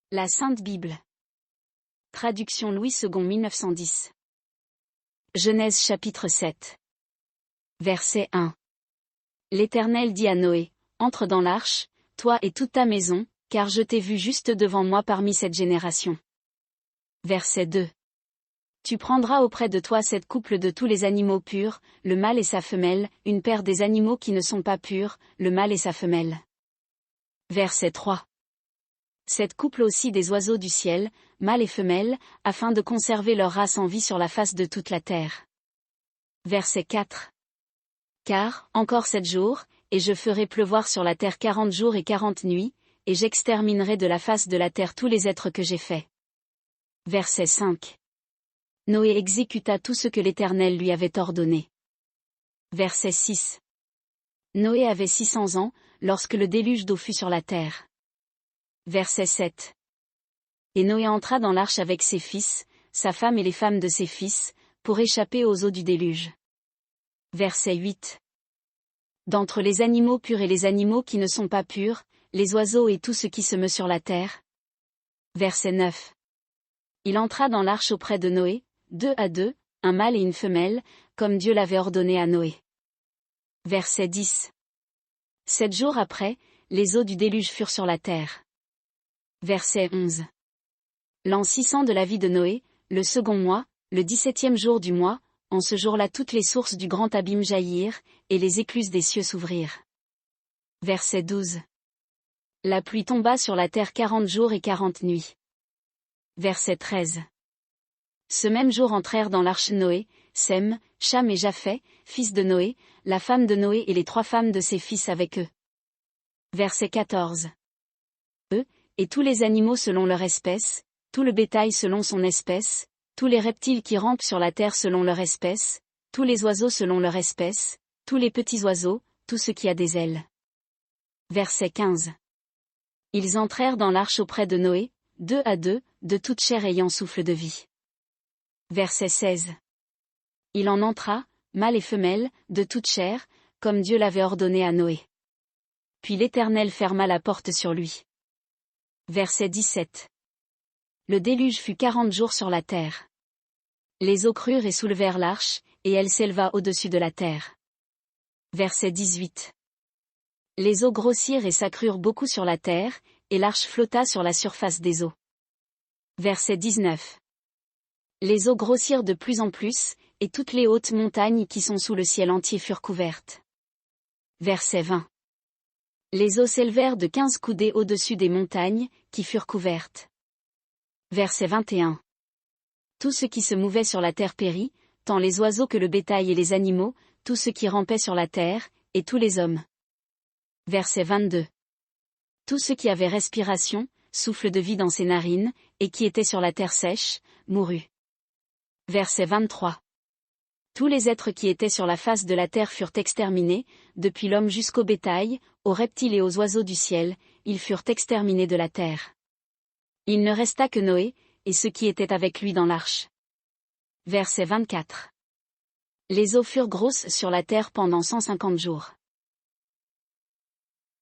La Sainte Bible. Traduction Louis II 1910. Genèse chapitre 7. Verset 1. L'Éternel dit à Noé, entre dans l'arche, toi et toute ta maison, car je t'ai vu juste devant moi parmi cette génération. Verset 2. Tu prendras auprès de toi cette couple de tous les animaux purs, le mâle et sa femelle, une paire des animaux qui ne sont pas purs, le mâle et sa femelle. Verset 3. Cette couple aussi des oiseaux du ciel, mâles et femelles, afin de conserver leur race en vie sur la face de toute la terre. Verset 4. Car, encore 7 jours, et je ferai pleuvoir sur la terre 40 jours et 40 nuits, et j'exterminerai de la face de la terre tous les êtres que j'ai faits. Verset 5. Noé exécuta tout ce que l'Éternel lui avait ordonné. Verset 6. Noé avait 600 ans, lorsque le déluge d'eau fut sur la terre. Verset 7. Et Noé entra dans l'arche avec ses fils, sa femme et les femmes de ses fils, pour échapper aux eaux du déluge. Verset 8. D'entre les animaux purs et les animaux qui ne sont pas purs, les oiseaux et tout ce qui se meut sur la terre. Verset 9. Il entra dans l'arche auprès de Noé, 2 à 2, un mâle et une femelle, comme Dieu l'avait ordonné à Noé. Verset 10. 7 jours après, les eaux du déluge furent sur la terre. Verset 11. L'an 600 de la vie de Noé, le second mois, le 17e jour du mois, en ce jour-là toutes les sources du grand abîme jaillirent, et les écluses des cieux s'ouvrirent. Verset 12. La pluie tomba sur la terre 40 jours et 40 nuits. Verset 13. Ce même jour entrèrent dans l'arche Noé, Sem, Cham et Japheth, fils de Noé, la femme de Noé et les 3 femmes de ses fils avec eux. Verset 14. Eux, et tous les animaux selon leur espèce, tout le bétail selon son espèce, tous les reptiles qui rampent sur la terre selon leur espèce, tous les oiseaux selon leur espèce, tous les petits oiseaux, tout ce qui a des ailes. Verset 15. Ils entrèrent dans l'arche auprès de Noé, 2 à 2, de toute chair ayant souffle de vie. Verset 16. Il en entra, mâle et femelle, de toute chair, comme Dieu l'avait ordonné à Noé. Puis l'Éternel ferma la porte sur lui. Verset 17. Le déluge fut 40 jours sur la terre. Les eaux crurent et soulevèrent l'arche, et elle s'éleva au-dessus de la terre. Verset 18. Les eaux grossirent et s'accrurent beaucoup sur la terre, et l'arche flotta sur la surface des eaux. Verset 19. Les eaux grossirent de plus en plus, et toutes les hautes montagnes qui sont sous le ciel entier furent couvertes. Verset 20. Les eaux s'élevèrent de 15 coudées au-dessus des montagnes, qui furent couvertes. Verset 21. Tout ce qui se mouvait sur la terre périt, tant les oiseaux que le bétail et les animaux, tout ce qui rampait sur la terre, et tous les hommes. Verset 22. Tout ce qui avait respiration, souffle de vie dans ses narines, et qui était sur la terre sèche, mourut. Verset 23. Tous les êtres qui étaient sur la face de la terre furent exterminés, depuis l'homme jusqu'au bétail, aux reptiles et aux oiseaux du ciel, ils furent exterminés de la terre. Il ne resta que Noé, et ceux qui étaient avec lui dans l'arche. Verset 24. Les eaux furent grosses sur la terre pendant 150 jours.